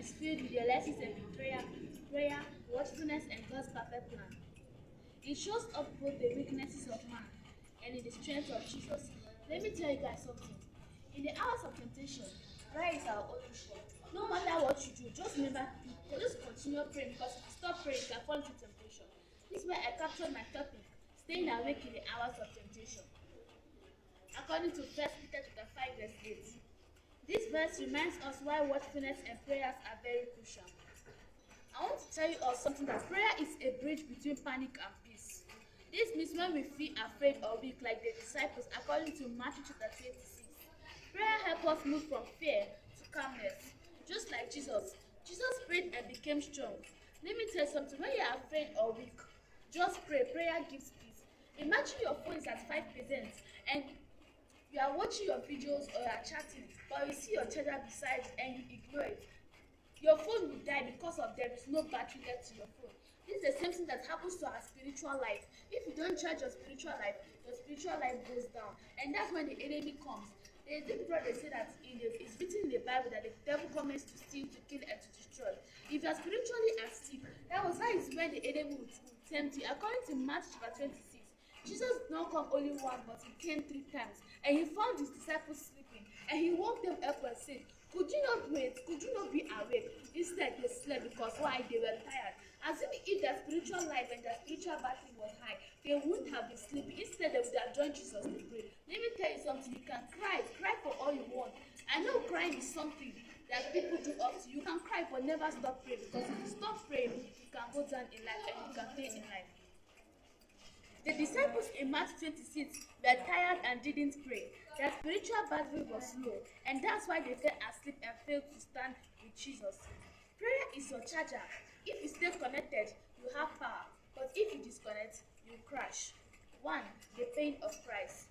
is filled with the lessons of prayer, watchfulness, and God's perfect plan. It shows up both the weaknesses of man and in the strength of Jesus. Let me tell you guys something. In the hours of temptation, prayer is our only shot. No matter what you do, just remember to just continue praying, because if you stop praying, you can fall into temptation. This is where I captured my topic, staying awake in the hours of temptation. According to 1 Peter chapter 5, verse 8. This verse reminds us why watchfulness and prayers are very crucial. I want to tell you all something, that prayer is a bridge between panic and peace. This means when we feel afraid or weak, like the disciples, according to Matthew chapter 26, prayer helps us move from fear to calmness. Just like Jesus prayed and became strong. Let me tell you something, when you are afraid or weak, just pray. Prayer gives peace. Imagine your phone is at 5% and you are watching your videos or you are chatting, but you see your charger beside you and you ignore it. Your phone will die because of there is no battery left to your phone. This is the same thing that happens to our spiritual life. If you don't charge your spiritual life goes down, and that's when the enemy comes. There's this brother say that it's written in the Bible that the devil comes to steal, to kill, and to destroy. If you are spiritually asleep, that is when the enemy will tempt you. According to Matthew chapter 26, Jesus did not come only once, but he came 3 times, and he found his disciples sleeping, and he woke them up and said, could you not wait? Could you not be awake? Instead, they slept, because why? They were tired. As if their spiritual life and their spiritual battle was high, they wouldn't have been sleeping. Instead, they would have joined Jesus to pray. Let me tell you something, you can cry for all you want. I know crying is something that people do up to you. You can cry, but never stop praying, because if you stop praying, you can go down in life and you can fail in life. The disciples in Matthew 26 were tired and didn't pray. Their spiritual battle was low, and that's why they fell asleep and failed to stand with Jesus. Prayer is your charger. If you stay connected, you have power, but if you disconnect, you crash. 1. The pain of Christ.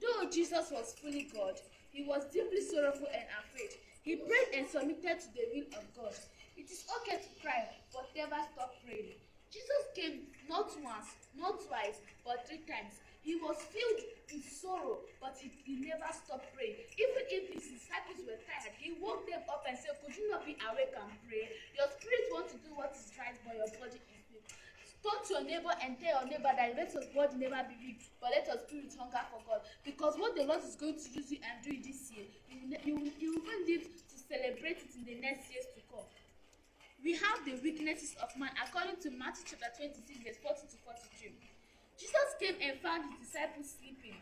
Though Jesus was fully God, he was deeply sorrowful and afraid. He prayed and submitted to the will of God. It is okay to cry, but never stop praying. Jesus came not once, not twice, but 3 times. He was filled with sorrow, but he never stopped praying. Even if his disciples were tired, he woke them up and said, could you not be awake and pray? Your spirit wants to do what is right, but your body is weak. Talk to your neighbor and tell your neighbor that let your body never be weak, but let your spirit hunger for God. Because what the Lord is going to use you and do this year, you will even live to celebrate it in the next years to come. We have the weaknesses of man, according to Matthew chapter 26, verse 40 to 42. Jesus came and found his disciples sleeping.